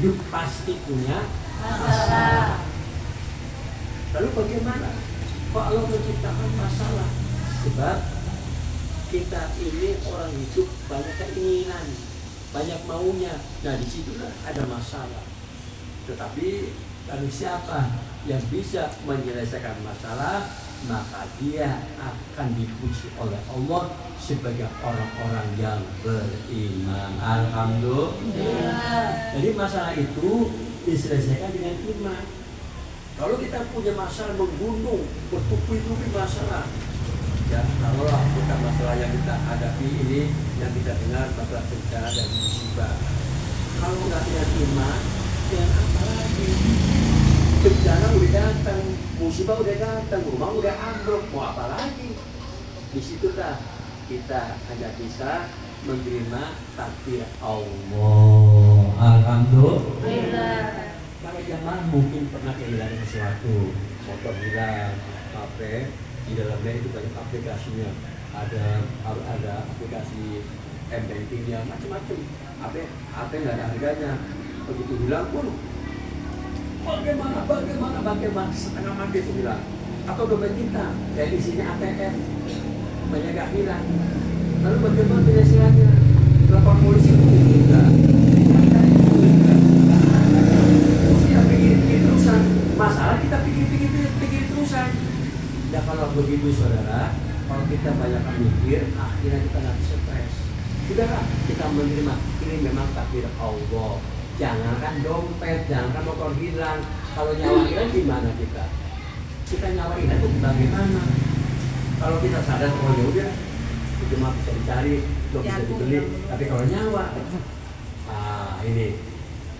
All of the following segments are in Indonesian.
hidup pasti punya masalah. Lalu bagaimana? Kok Allah menciptakan masalah? Sebab kita ini orang hidup banyak keinginan, banyak maunya. Nah disitulah ada masalah. Tetapi kalau siapa yang bisa menyelesaikan masalah, maka dia akan dipuji oleh Allah sebagai orang-orang yang beriman. Alhamdulillah. Jadi masalah itu diselesaikan dengan iman. Kalau kita punya masalah menggunung, bertubi-tubi masalah, ya taruhlah bukan masalah yang kita hadapi ini, yang kita dengar masalah bencana dan musibah. Kalau nggak punya iman, yang apa lagi? Bencana udah datang, musibah udah datang, rumah udah ambruk, mau apa lagi? Disitulah kita hanya bisa menerima takdir Allah. Alhamdulillah. Para jamaah mungkin pernah kehilangan sesuatu, motor hilang, HP, di dalamnya itu banyak aplikasinya, ada aplikasi m-bankingnya, macam-macam. HP nggak ada harganya, begitu hilang pun bagaimana setengah mati itu bilang. Atau dompet kita yang isinya ATM banyak gak hilang, lalu bagaimana penyelesaiannya? Lapor polisi pun kita pikir terusan masalah, kita pikir terusan. Ya kalau begitu saudara, kalau kita banyak mikir, akhirnya kita nggak stres. Sudahlah kita menerima ini memang takdir Allah. Jangankan dompet, jangankan motor hilang. Kalau nyawa hilang gimana kita? Kita nyawa hilang itu bagaimana? Kalau kita sadar, oh ya udah, itu mah bisa dicari, bisa dibeli. Tapi kalau nyawa, ini.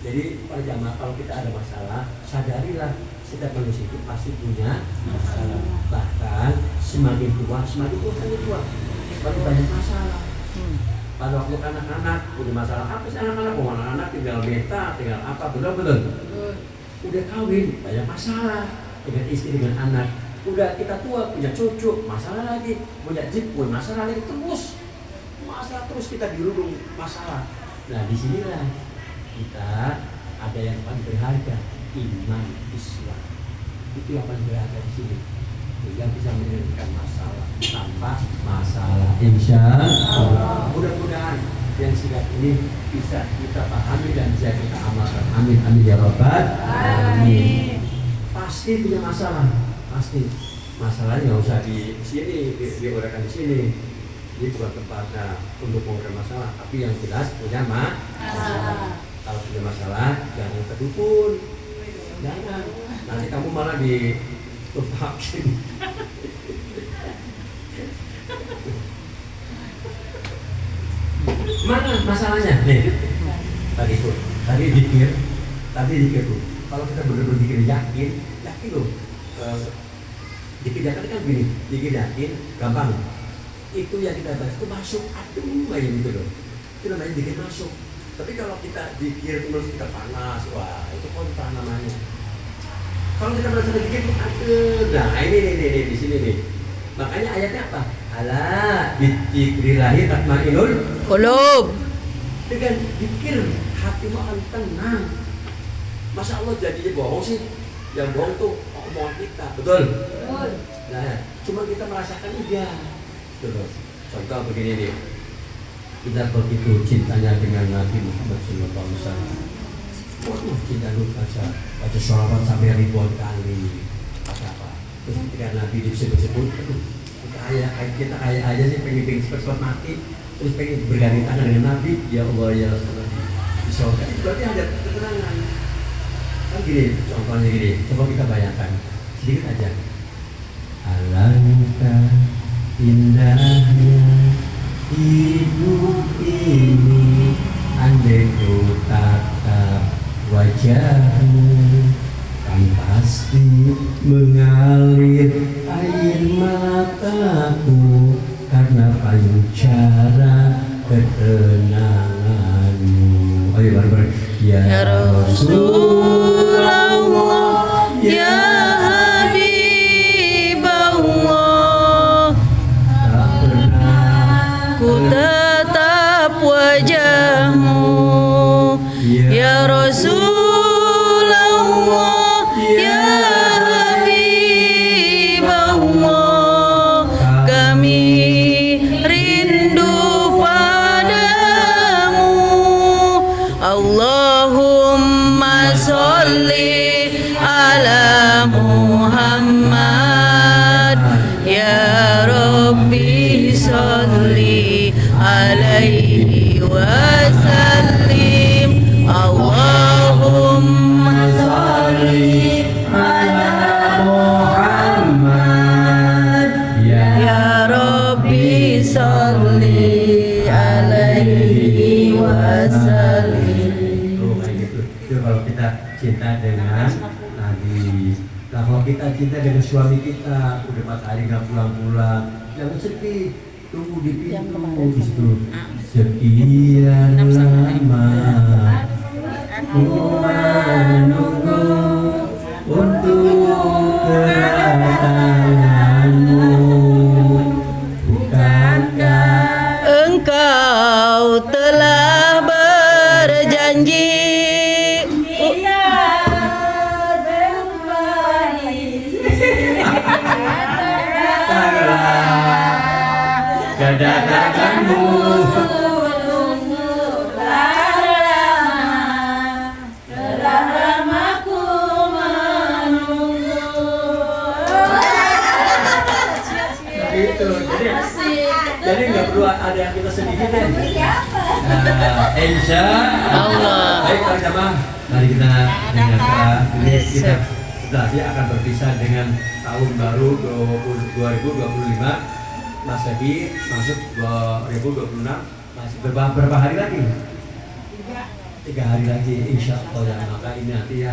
Jadi para jamaah, kalau kita ada masalah, sadarilah setiap manusia itu pasti punya masalah. Bahkan semakin tua, semakin banyak masalah. Pada waktu anak-anak punya masalah apa sih anak-anak? Oh anak-anak tinggal beta, tinggal apa, betul. Udah kawin, banyak masalah dengan istri, dengan anak. Udah kita tua, punya cucu, masalah lagi. Punya jeep, punya masalah lagi, terus. Masalah terus kita dirundung masalah. Nah disinilah kita ada yang paling berharga, iman Islam. Itu yang paling berharga di sini. Yang bisa menyelesaikan masalah tanpa masalah. Insya Allah. Mudah-mudahan yang singkat ini bisa kita pahami dan bisa kita amalkan. Amin amin ya rabbal alamin. Pasti punya masalah, pasti. Masalahnya nggak usah di sini, diuraikan di sini. Ini bukan tempatnya untuk menguraikan masalah, tapi yang jelas punya masalah. Kalau punya masalah, jangan kedukun, jangan. Nanti kamu malah dilupakin. Mana masalahnya? Nih, tadi dikir tuh. Kalau kita benar-benar dikir yakin loh. Dikir yakin kan gini, dikir yakin gampang. Itu yang kita bahas itu masuk, aduh kayak gitu loh. Itu namanya dikir masuk. Tapi kalau kita dikir terus kita panas, wah itu kontra namanya. Kalau kita merasa dikir, nah ini di sini nih. Makanya ayatnya apa? Ala bidzikrillahi tatma'innul qulub. Dengan dikir hatimu akan tenang. Masa Allah jadinya bohong sih? Yang bohong tuh omongan kita, betul? Nah, cuma kita merasakan iya. Terus, contoh begini nih. Kita begitu cintanya dengan Nabi Muhammad SAW. Waduh, cinta lu baca sholawat sampai ribuan kali. Apa? Terus ketika Nabi disebut-sebut, kita kayak aja sih pengen cepat mati, terus pengen berganti tangan dengan Nabi. Ya Allah ya Rasulullah. Bisa itu berarti ada ketenangan. Kan gini, contohnya gini. Coba kita bayangkan sedikit aja. Alangkah indahnya hidup ini, andai ku tatap wajahmu, kan pasti mengalir air mataku karena pancara ketenanganmu. Ayo bareng-bareng. Ya Rasulullah, ya Habibullah, tak pernah Ku tatap wajahmu, ya Rasul. Allahumma sholli ala Muhammad. Ya Rabbi sholli alaihi wasallim. Allahumma sholli ala Muhammad. Ya Rabbi sholli alaihi wasallim. Oh, kayak gitu. Itu kalau kita cinta dengan Nabi. Nah, kalau kita cinta dengan suami kita, udah 4 hari nggak pulang-pulang, jangan sedih. Tunggu di pintu di situ. Sekian lama ku menunggu untuk kedatanganmu. Bukankah Engkau telah berjanji kedatanganmu itu. Jadi nggak perlu ada yang kita sedihin deh. Insya Allah. Baik para jamaah, mari kita dengarkan. Ini kita nanti akan berpisah dengan tahun baru 2025 Masehi, masuk 2026. Masih berapa hari lagi? 3 hari lagi, insya Allah. Ya, maka ini nanti ya.